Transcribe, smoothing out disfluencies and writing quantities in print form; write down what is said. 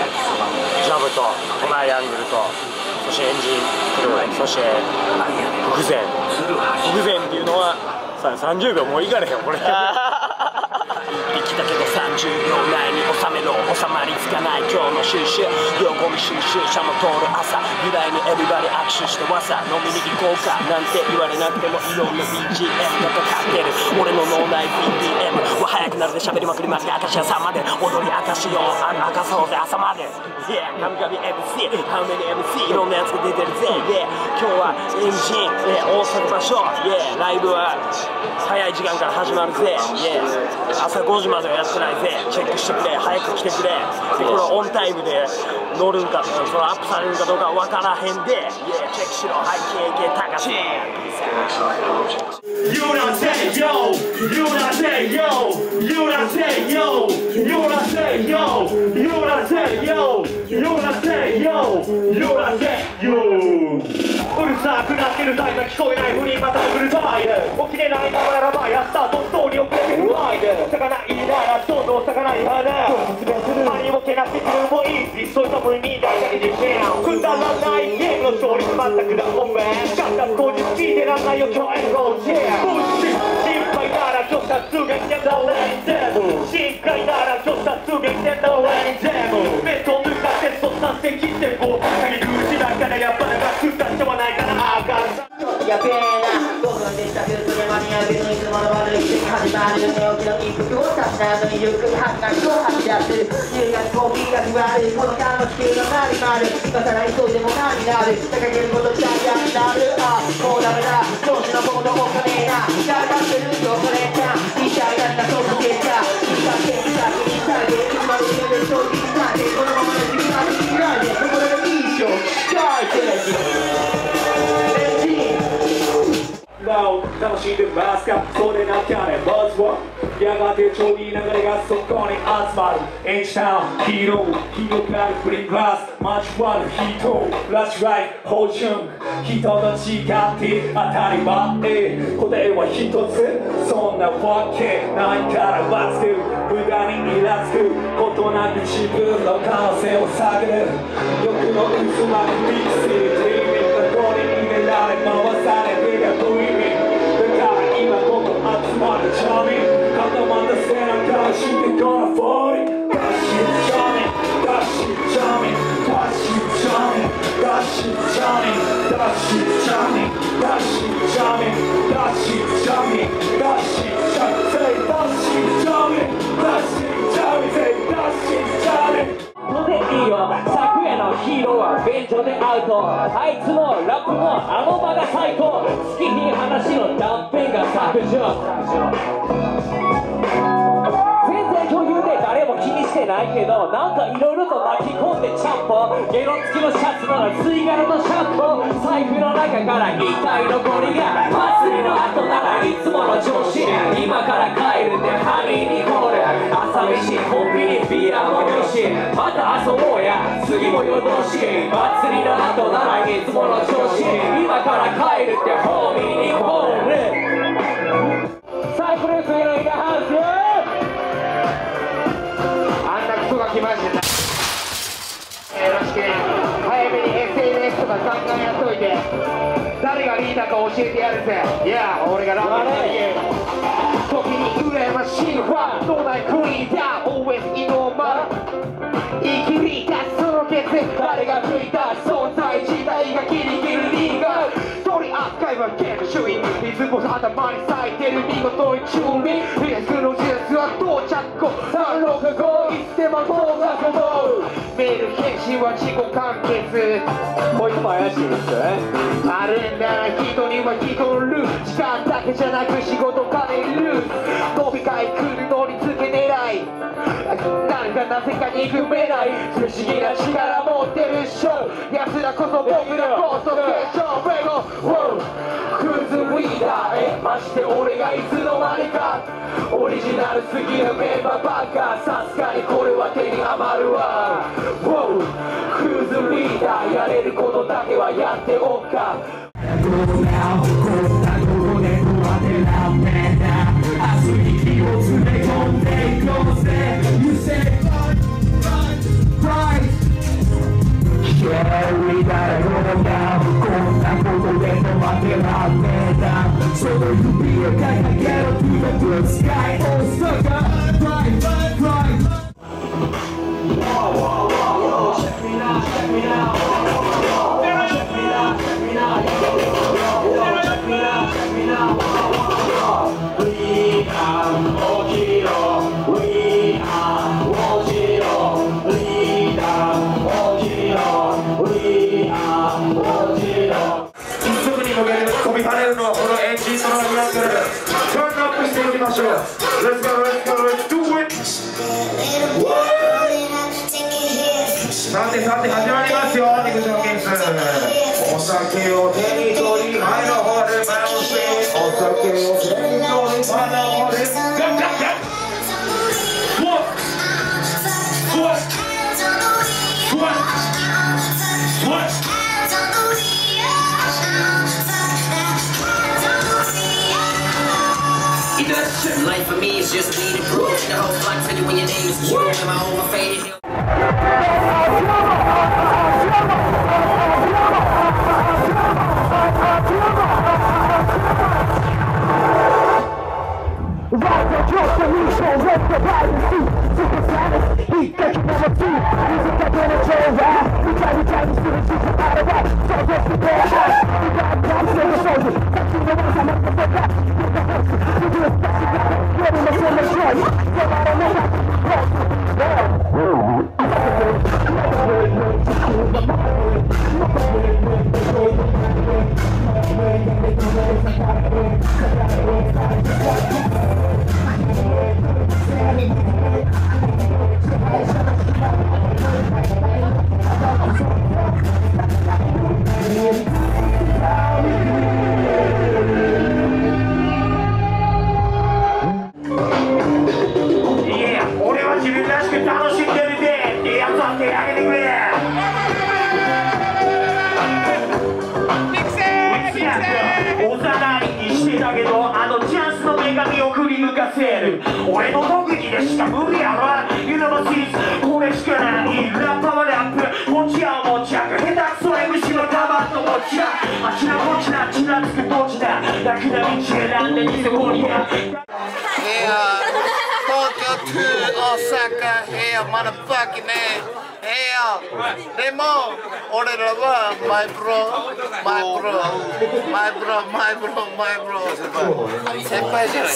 ジャブとトライアングルと、そしてエンジンクルー、そして伏線っていうのはさ30秒もういかれへんこれ。生きたけど30秒内に収めろ、収まりつかない今日の収集、両ゴミ収集車も通る朝ぐらいにエビバリ握手してわさ飲みに行こうかなんて言われなくてもいろんな BGM がかかってる。俺の脳内 BPM は速くなるで喋りまくりまくり明石家さんまで踊り明かしよう明かそうぜ朝まで。Yeah 神々 MC How many MC いろんなやつが出てるぜ。Yeah 今日はエンジン、大阪場所、Yeah ライブは早い時間から始まるぜ。Yeah 朝5時まではやってないぜ。チェックしてくれ、早く来てくれ。でこれオンタイムで乗るんかそのアップされるかどうか分からへんで、Yeah チェックしろ。はい AGETETSU You not say yo, you not say yo, you not say yo, you not say yo, you not say yo, you not say yo, you not say yo。うるさくなってるタイが聞こえないふりまたうるさいで起きれないままならばやったとストーリーをくれてるわいで魚いいならどんどん魚いはね何もけなってくるもいいしそういった無理に大事にしてくだらないゲームの勝利全くだおめえガンガン口実聞いてらんないよ今日エンゴーシェア心配なら今日殺撃でどれにでも心配なら今日殺撃でどれにでも目と向かってそさせてきてこう限り口だからやっぱりが食った人はないからあかんやべえな5分でしたけどそれ間に合うけどいつもの悪い日に始まる寝起きの一服を立ちなのにゆっくり吐きなしを吐き出してる10月コーヒーが座るこの間の地球の何まる今更急いでも何になる高げることジャイアンになるあもうダメだ上司のことお金な誰かってるよこれじゃ一体何だそうつけちゃ一体先にしたいでいつまでも言うといったってこのままの時間にしないでここでいいでしょ大正楽しんでますかそれなきゃねバズはやがてちょういい流れがそこに集まるエンジタウンヒーロー広がるグリーングラス交わる人ラッシュライフ芳醇人と違って当たり前答えは一つそんなわけないからバツ無駄にイラつくことなく自分の可能性を探る欲の渦巻くビッグシティドリーミングどこに入れられ回されてるブリーミング今ここ集まるチャーミング固まった背中してこの40ダッシュチャーミングダッシュチャーミングダッシュチャーミングダッシュチャーミングダッシュチャーミングダッシュチャーミングダッシュチャーミングダッシュチャーミングダッシュチャーミングダッシュチャーミングダッシュチャーミングとでいいよ昨夜のヒーローは便所でアウトあいつのラップもあの場が最高好きに話の断片が削除全然共有で誰も気にしてないけどなんかいろいろと巻き込んでちゃんぽんゲロ付きのシャツなら吸い殻のシャンプー財布の中から遺体のゴリが祭りの後ならいつもの調子今から帰るってハニーにコール朝飯コンビニビアもよしまた遊ぼうや次も夜通し祭りの後ならいつもの調子今から帰るってホーミーにコールサイプレス上野インハウスあんなクソが来ましたよろしく早めに SNS とかガンガンやっといて誰がリーダーか教えてやるぜいや俺がラーメンで言う時に羨ましいファン脳内クリーダー Always イノーマ生きり出すその決誰がついた存在自体がギリギリリーガル取り扱いはゲーム周囲水ぼさ頭に咲いてる見事に準備リスクの事実は到着後3六5いつでも高額もメール返信は自己完結こいつも怪しいですよねあるんだな人には人る時間だけじゃなく仕事金る飲み会来るのにつけ狙いなんかなぜか憎めない不思議な力持ってるっしょ奴らこそ僕らこそ決勝ベゴクズリーダーマジで俺がいつの間にかオリジナルすぎるメンバーばっかさすがにこれは手に余るわクズリーダーやれることだけはやっておっか明日に気を詰め込んでいこうぜ You say run, run, run その指を掲げろ To the blue sky 大阪 Fly fly fly Check me now check me now Check me now check me now Check me now check me now We are Ojiro We are Ojiro We are Ojiro We are Ojiro 一足に向けて飛び跳ねるのはこのエンジンのトライアングルターンアップしていきましょう Let's go let's go let's do it さてさて始まりますよ陸上ケースお酒を手に取り前の方でバウンスお酒を手に取り前の方でガッガッガッふわっふわっふわっふわっLife for me is just leading proof. The whole flock tell you when your name is Q. Am I overfaded?俺の特技でしか無理やろユノのシリーズこれしかないラッパはラップ持ち合う持ち合う下手くそ MC のカバーと持ち合うあちらこちらちらつく土地だ楽な道選んでニセコニア東京 to 大阪 Hell motherfucking Hell でも俺らはマイブロ先輩じゃない